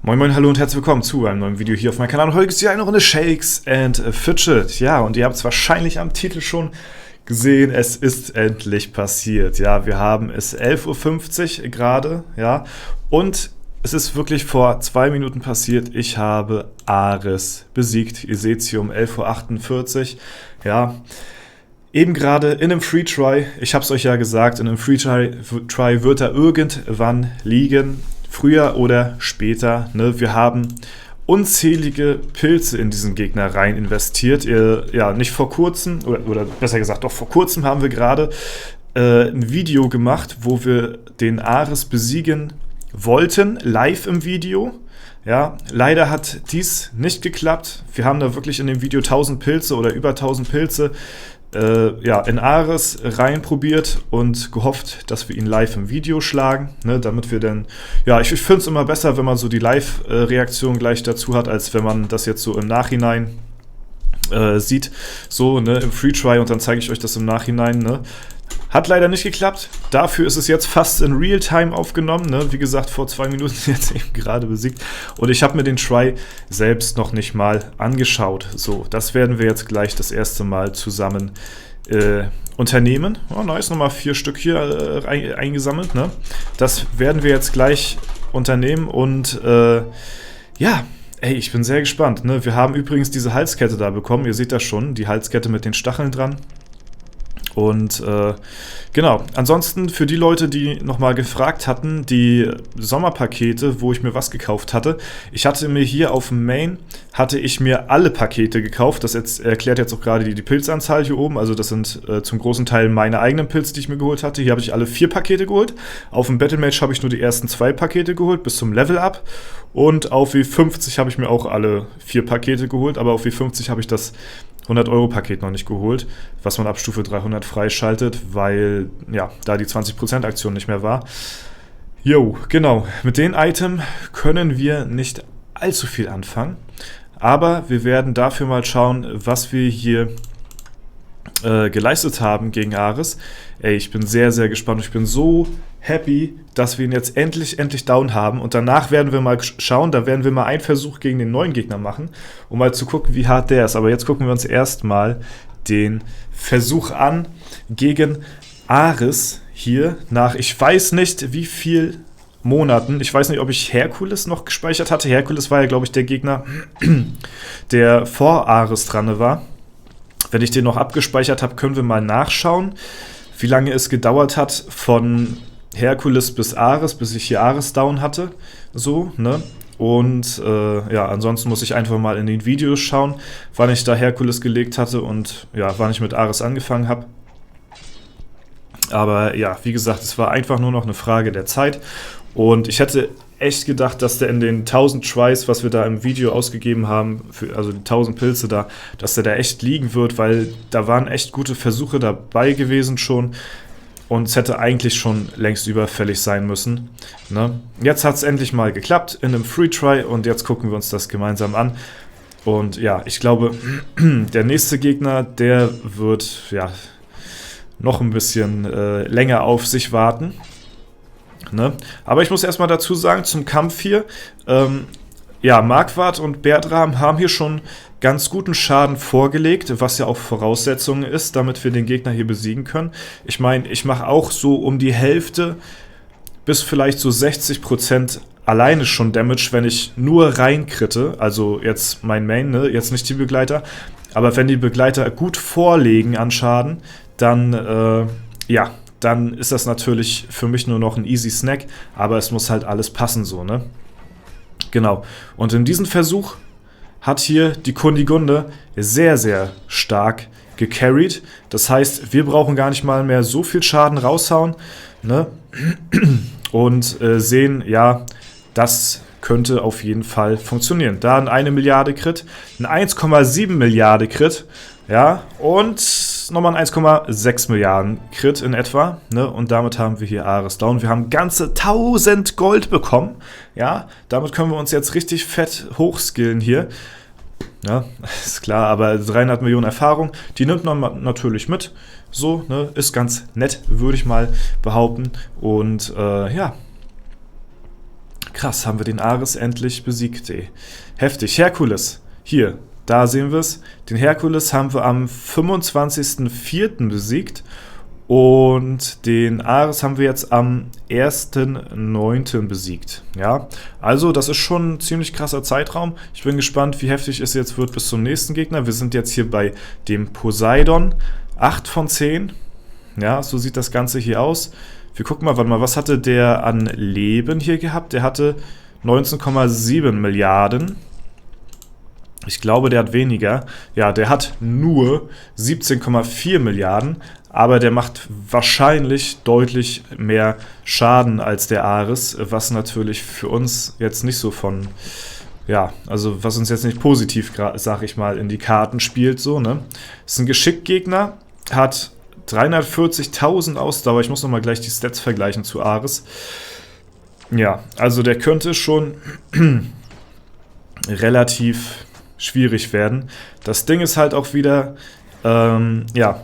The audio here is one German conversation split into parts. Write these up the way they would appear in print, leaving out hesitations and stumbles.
Moin moin, hallo und herzlich willkommen zu einem neuen Video hier auf meinem Kanal. Heute gibt es hier eine Runde Shakes and Fidget. Ja, und ihr habt es wahrscheinlich am Titel schon gesehen, es ist endlich passiert. Ja, wir haben es 11:50 Uhr gerade, ja, und es ist wirklich vor 2 Minuten passiert. Ich habe Ares besiegt. Ihr seht es hier um 11:48 Uhr, ja. Eben gerade in einem Free Try, ich habe es euch ja gesagt, in einem Free Try wird er irgendwann liegen. Früher oder später, ne? Wir haben unzählige Pilze in diesen Gegner rein investiert. Ja, nicht vor kurzem, oder besser gesagt, doch vor kurzem haben wir gerade ein Video gemacht, wo wir den Ares besiegen wollten, live im Video. Ja, leider hat dies nicht geklappt. Wir haben da wirklich in dem Video 1000 Pilze oder über 1000 Pilze ja, in Ares reinprobiert und gehofft, dass wir ihn live im Video schlagen, ne, damit wir dann, ja, ich finde es immer besser, wenn man so die Live-Reaktion gleich dazu hat, als wenn man das jetzt so im Nachhinein sieht, so, ne, im Free Try, und dann zeige ich euch das im Nachhinein, ne. Hat leider nicht geklappt. Dafür ist es jetzt fast in Realtime aufgenommen. Ne? Wie gesagt, vor 2 Minuten jetzt eben gerade besiegt. Und ich habe mir den Try selbst noch nicht mal angeschaut. So, das werden wir jetzt gleich das erste Mal zusammen unternehmen. Oh, nice, nochmal 4 Stück hier eingesammelt. Ne? Das werden wir jetzt gleich unternehmen. Und ja, ey, ich bin sehr gespannt. Ne? Wir haben übrigens diese Halskette da bekommen. Ihr seht das schon, die Halskette mit den Stacheln dran. Und genau, ansonsten für die Leute, die nochmal gefragt hatten, die Sommerpakete, wo ich mir was gekauft hatte, ich hatte mir hier auf dem Main, hatte ich mir alle Pakete gekauft, das erklärt jetzt auch gerade die Pilzanzahl hier oben, also das sind zum großen Teil meine eigenen Pilze, die ich mir geholt hatte. Hier habe ich alle 4 Pakete geholt, auf dem Battlematch habe ich nur die ersten 2 Pakete geholt, bis zum Level Up, und auf W50 habe ich mir auch alle 4 Pakete geholt, aber auf W50 habe ich das 100-Euro-Paket noch nicht geholt, was man ab Stufe 300 freischaltet, weil ja, da die 20% Aktion nicht mehr war. Jo, genau, mit den Items können wir nicht allzu viel anfangen, aber wir werden dafür mal schauen, was wir hier geleistet haben gegen Ares. Ey, ich bin sehr, sehr gespannt. Ich bin so happy, dass wir ihn jetzt endlich down haben. Und danach werden wir mal schauen, da werden wir mal einen Versuch gegen den neuen Gegner machen, um mal zu gucken, wie hart der ist. Aber jetzt gucken wir uns erstmal den Versuch an gegen Ares hier nach, ich weiß nicht wie viel Monaten. Ich weiß nicht, ob ich Herkules noch gespeichert hatte. Herkules war ja, glaube ich, der Gegner, der vor Ares dran war. Wenn ich den noch abgespeichert habe, können wir mal nachschauen, wie lange es gedauert hat von Herkules bis Ares, bis ich hier Ares down hatte. So, ne? Und ja, ansonsten muss ich einfach mal in den Videos schauen, wann ich da Herkules gelegt hatte und ja, wann ich mit Ares angefangen habe. Aber ja, wie gesagt, es war einfach nur noch eine Frage der Zeit. Und ich hätte echt gedacht, dass der in den 1000 Tries, was wir da im Video ausgegeben haben, also die 1000 Pilze da, dass der da echt liegen wird, weil da waren echt gute Versuche dabei gewesen schon. Und es hätte eigentlich schon längst überfällig sein müssen. Ne? Jetzt hat es endlich mal geklappt in einem Free Try und jetzt gucken wir uns das gemeinsam an. Und ja, ich glaube, der nächste Gegner, der wird ja noch ein bisschen länger auf sich warten. Ne? Aber ich muss erstmal dazu sagen, zum Kampf hier, ja, Marquardt und Bertram haben hier schon ganz guten Schaden vorgelegt, was ja auch Voraussetzung ist, damit wir den Gegner hier besiegen können. Ich meine, ich mache auch so um die Hälfte bis vielleicht so 60% alleine schon Damage, wenn ich nur reinkritte, also jetzt mein Main, ne? Jetzt nicht die Begleiter, aber wenn die Begleiter gut vorlegen an Schaden, dann, ja, dann ist das natürlich für mich nur noch ein easy Snack, aber es muss halt alles passen so, ne? Genau. Und in diesem Versuch hat hier die Kunigunde sehr, sehr stark gecarried. Das heißt, wir brauchen gar nicht mal mehr so viel Schaden raushauen, ne? Und sehen, ja, das könnte auf jeden Fall funktionieren. Da ein 1 Milliarde Crit, ein 1,7 Milliarde Crit, ja, und nochmal ein 1,6 Milliarden Crit in etwa, ne? Und damit haben wir hier Ares down. Wir haben ganze 1000 Gold bekommen, ja, damit können wir uns jetzt richtig fett hochskillen hier. Ja, ist klar, aber 300 Millionen Erfahrung, die nimmt man natürlich mit. So, ne, ist ganz nett, würde ich mal behaupten. Und ja, krass, haben wir den Ares endlich besiegt, ey. Heftig. Herkules, hier, da sehen wir es. Den Herkules haben wir am 25.04. besiegt. Und den Ares haben wir jetzt am 1.9. besiegt. Ja, also das ist schon ein ziemlich krasser Zeitraum. Ich bin gespannt, wie heftig es jetzt wird bis zum nächsten Gegner. Wir sind jetzt hier bei dem Poseidon. 8 von 10. Ja, so sieht das Ganze hier aus. Wir gucken mal, warte mal, was hatte der an Leben hier gehabt? Der hatte 19,7 Milliarden. Ich glaube, der hat weniger. Ja, der hat nur 17,4 Milliarden, aber der macht wahrscheinlich deutlich mehr Schaden als der Ares, was natürlich für uns jetzt nicht so von, ja, also was uns jetzt nicht positiv, sag ich mal, in die Karten spielt, so, ne? Ist ein Geschickgegner, hat 340.000 Ausdauer. Ich muss nochmal gleich die Stats vergleichen zu Ares. Ja, also der könnte schon relativ schwierig werden. Das Ding ist halt auch wieder, ja,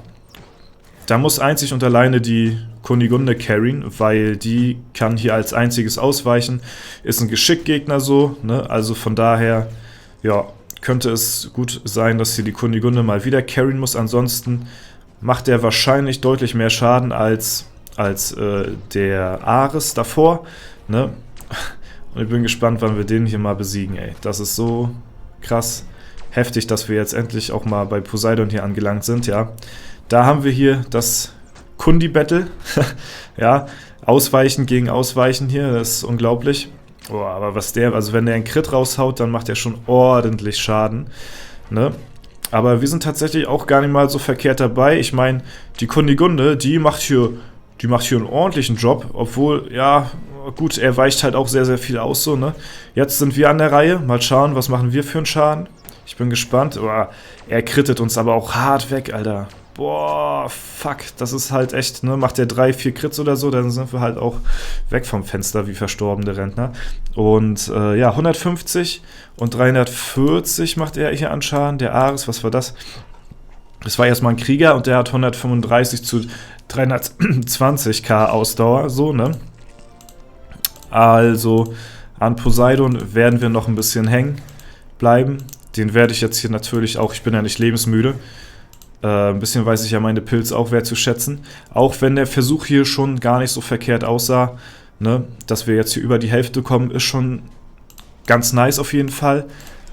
da muss einzig und alleine die Kunigunde carryen, weil die kann hier als einziges ausweichen. Ist ein Geschickgegner so, ne? Also von daher, ja, könnte es gut sein, dass hier die Kunigunde mal wieder carryen muss. Ansonsten macht er wahrscheinlich deutlich mehr Schaden als der Ares davor, ne? Und ich bin gespannt, wann wir den hier mal besiegen, ey. Das ist so krass heftig, dass wir jetzt endlich auch mal bei Poseidon hier angelangt sind, ja. Da haben wir hier das Kundi-Battle, ja, Ausweichen gegen Ausweichen hier, das ist unglaublich. Oh, aber was der, also wenn der einen Crit raushaut, dann macht er schon ordentlich Schaden, ne. Aber wir sind tatsächlich auch gar nicht mal so verkehrt dabei. Ich meine, die Kunigunde, die macht hier einen ordentlichen Job, obwohl, ja, gut, er weicht halt auch sehr, sehr viel aus, so, ne. Jetzt sind wir an der Reihe, mal schauen, was machen wir für einen Schaden. Ich bin gespannt. Boah, er crittet uns aber auch hart weg, Alter. Boah, fuck. Das ist halt echt, ne? Macht der 3, 4 Crits oder so, dann sind wir halt auch weg vom Fenster wie verstorbene Rentner. Und ja, 150 und 340 macht er hier an Schaden. Der Ares, was war das? Das war erstmal ein Krieger und der hat 135 zu 320k Ausdauer, so, ne? Also an Poseidon werden wir noch ein bisschen hängen bleiben. Den werde ich jetzt hier natürlich auch, ich bin ja nicht lebensmüde, ein bisschen weiß ich ja meine Pilz auch wertzuschätzen. Auch wenn der Versuch hier schon gar nicht so verkehrt aussah, ne, dass wir jetzt hier über die Hälfte kommen, ist schon ganz nice auf jeden Fall.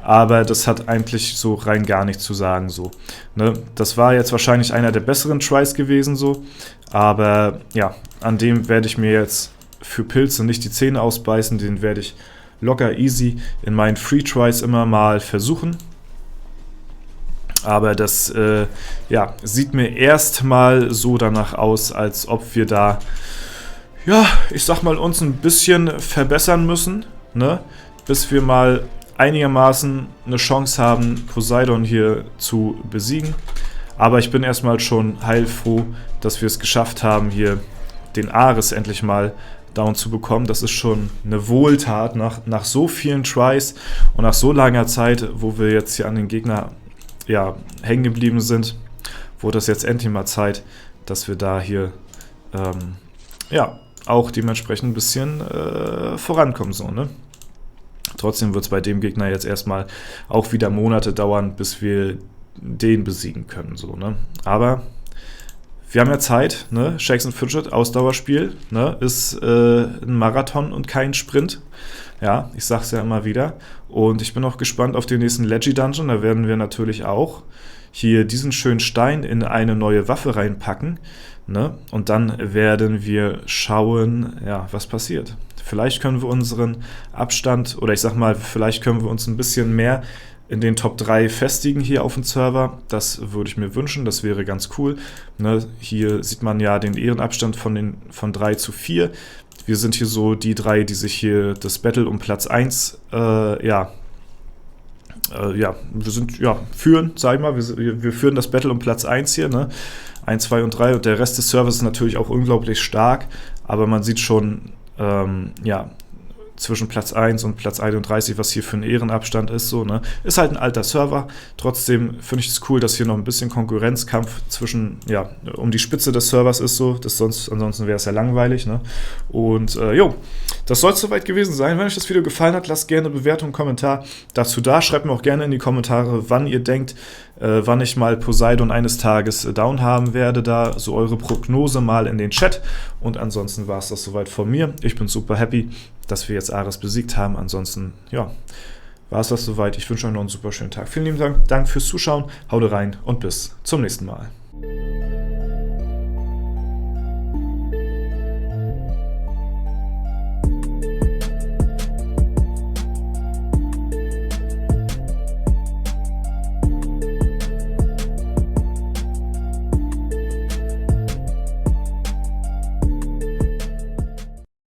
Aber das hat eigentlich so rein gar nichts zu sagen, so. Ne, das war jetzt wahrscheinlich einer der besseren Tries gewesen, so. Aber ja, an dem werde ich mir jetzt für Pilze nicht die Zähne ausbeißen, den werde ich locker easy in meinen Free Tries immer mal versuchen. Aber das ja, sieht mir erstmal so danach aus, als ob wir da, ja, ich sag mal, uns ein bisschen verbessern müssen, ne? Bis wir mal einigermaßen eine Chance haben, Poseidon hier zu besiegen. Aber ich bin erstmal schon heilfroh, dass wir es geschafft haben, hier den Ares endlich mal down zu bekommen. Das ist schon eine Wohltat nach so vielen Tries und nach so langer Zeit, wo wir jetzt hier an den Gegner, ja, hängen geblieben sind, wurde es jetzt endlich mal Zeit, dass wir da hier ja, auch dementsprechend ein bisschen vorankommen, so, ne? Trotzdem wird es bei dem Gegner jetzt erstmal auch wieder Monate dauern, bis wir den besiegen können, so, ne? Aber wir haben ja Zeit, ne? Shakes and Fidget, Ausdauerspiel, ne? Ist ein Marathon und kein Sprint. Ja, ich sag's ja immer wieder. Und ich bin auch gespannt auf den nächsten Leggy-Dungeon. Da werden wir natürlich auch hier diesen schönen Stein in eine neue Waffe reinpacken, ne? Und dann werden wir schauen, ja, was passiert. Vielleicht können wir unseren Abstand, oder ich sag mal, vielleicht können wir uns ein bisschen mehr in den Top 3 festigen hier auf dem Server. Das würde ich mir wünschen, das wäre ganz cool. Ne, hier sieht man ja den Ehrenabstand von 3 zu 4. Wir sind hier so die 3, die sich hier das Battle um Platz 1, ja, wir sind, ja, führen, sag ich mal, wir führen das Battle um Platz 1 hier, ne? 1, 2 und 3 und der Rest des Servers ist natürlich auch unglaublich stark, aber man sieht schon, ja, zwischen Platz 1 und Platz 31, was hier für ein Ehrenabstand ist. So, ne? Ist halt ein alter Server. Trotzdem finde ich es cool, dass hier noch ein bisschen Konkurrenzkampf zwischen, ja, um die Spitze des Servers ist so. Ansonsten wäre es ja langweilig. Ne? Und das soll es soweit gewesen sein. Wenn euch das Video gefallen hat, lasst gerne eine Bewertung, einen Kommentar dazu da. Schreibt mir auch gerne in die Kommentare, wann ihr denkt, wann ich mal Poseidon eines Tages down haben werde. Da so eure Prognose mal in den Chat. Und ansonsten war es das soweit von mir. Ich bin super happy, dass wir jetzt Ares besiegt haben. Ansonsten, ja, war es das soweit. Ich wünsche euch noch einen super schönen Tag. Vielen lieben Dank fürs Zuschauen. Haut rein und bis zum nächsten Mal.